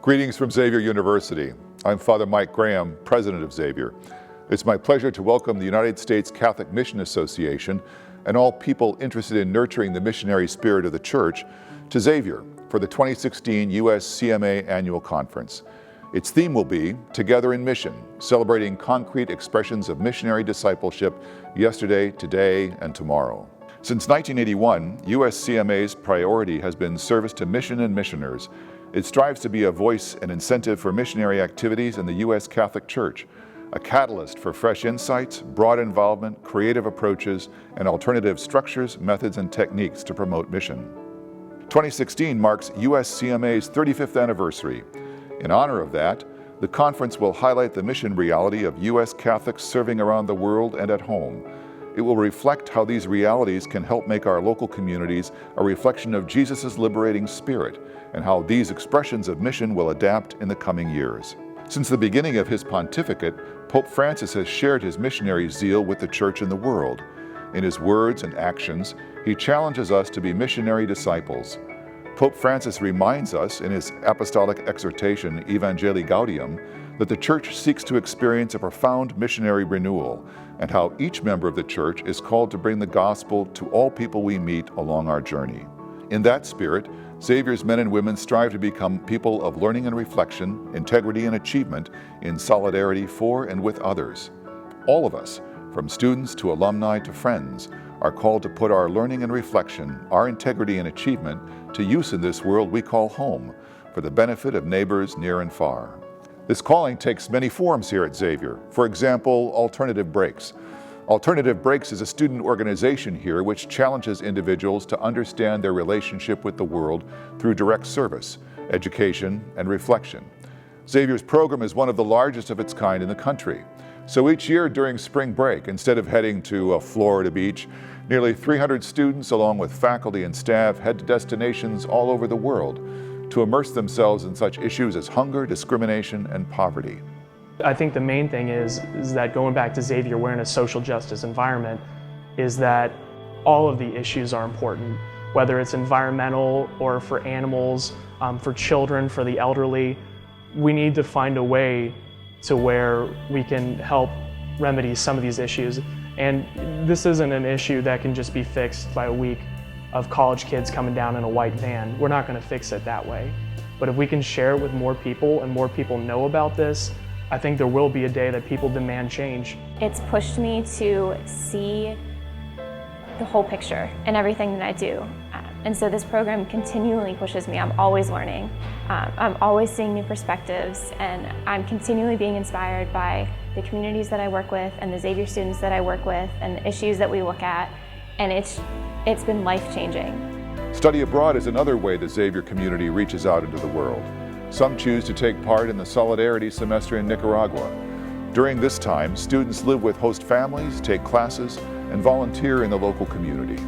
Greetings from Xavier University. I'm Father Mike Graham, president of Xavier. It's my pleasure to welcome the United States Catholic Mission Association and all people interested in nurturing the missionary spirit of the Church to Xavier for the 2016 U.S. CMA Annual Conference. Its theme will be Together in Mission, celebrating concrete expressions of missionary discipleship yesterday, today, and tomorrow. Since 1981, U.S. CMA's priority has been service to mission and missioners. It strives to be a voice and incentive for missionary activities in the U.S. Catholic Church, a catalyst for fresh insights, broad involvement, creative approaches, and alternative structures, methods, and techniques to promote mission. 2016 marks U.S. CMA's 35th anniversary. In honor of that, the conference will highlight the mission reality of U.S. Catholics serving around the world and at home. It will reflect how these realities can help make our local communities a reflection of Jesus' liberating spirit, and how these expressions of mission will adapt in the coming years. Since the beginning of his pontificate, Pope Francis has shared his missionary zeal with the Church and the world. In his words and actions, he challenges us to be missionary disciples. Pope Francis reminds us in his apostolic exhortation, Evangelii Gaudium, that the Church seeks to experience a profound missionary renewal, and how each member of the Church is called to bring the gospel to all people we meet along our journey. In that spirit, Xavier's men and women strive to become people of learning and reflection, integrity and achievement, in solidarity for and with others. All of us, from students to alumni to friends, are called to put our learning and reflection, our integrity and achievement, to use in this world we call home, for the benefit of neighbors near and far. This calling takes many forms here at Xavier. For example, Alternative Breaks. Alternative Breaks is a student organization here which challenges individuals to understand their relationship with the world through direct service, education, and reflection. Xavier's program is one of the largest of its kind in the country. So each year during spring break, instead of heading to a Florida beach, nearly 300 students along with faculty and staff head to destinations all over the world to immerse themselves in such issues as hunger, discrimination, and poverty. I think the main thing is that going back to Xavier, we're in a social justice environment, is that all of the issues are important, whether it's environmental or for animals, for children, for the elderly. We need to find a way to where we can help remedy some of these issues. And this isn't an issue that can just be fixed by a week of college kids coming down in a white van. We're not going to fix it that way. But if we can share it with more people and more people know about this, I think there will be a day that people demand change. It's pushed me to see the whole picture in everything that I do. And so this program continually pushes me. I'm always learning. I'm always seeing new perspectives, and I'm continually being inspired by the communities that I work with and the Xavier students that I work with and the issues that we look at. And it's been life-changing. Study abroad is another way the Xavier community reaches out into the world. Some choose to take part in the Solidarity Semester in Nicaragua. During this time, students live with host families, take classes, and volunteer in the local community.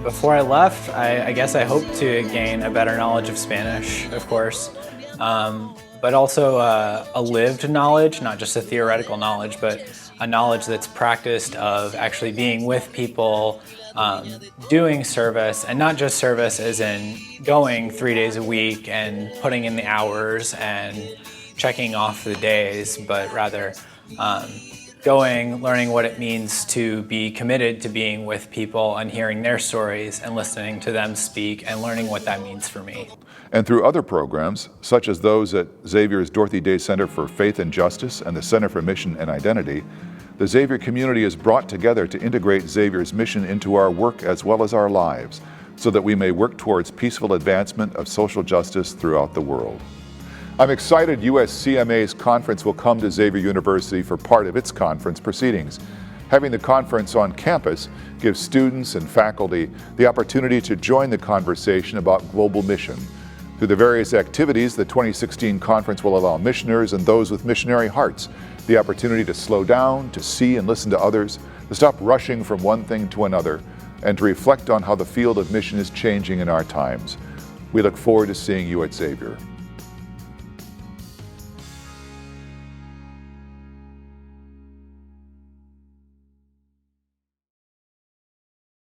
Before I left, I guess I hoped to gain a better knowledge of Spanish, of course, but also a lived knowledge, not just a theoretical knowledge, but a knowledge that's practiced of actually being with people, doing service, and not just service as in going 3 days a week and putting in the hours and checking off the days, but rather going, learning what it means to be committed to being with people and hearing their stories and listening to them speak and learning what that means for me. And through other programs, such as those at Xavier's Dorothy Day Center for Faith and Justice and the Center for Mission and Identity, the Xavier community is brought together to integrate Xavier's mission into our work as well as our lives, so that we may work towards peaceful advancement of social justice throughout the world. I'm excited U.S. CMA's conference will come to Xavier University for part of its conference proceedings. Having the conference on campus gives students and faculty the opportunity to join the conversation about global mission. Through the various activities, the 2016 conference will allow missioners and those with missionary hearts the opportunity to slow down, to see and listen to others, to stop rushing from one thing to another, and to reflect on how the field of mission is changing in our times. We look forward to seeing you at Xavier.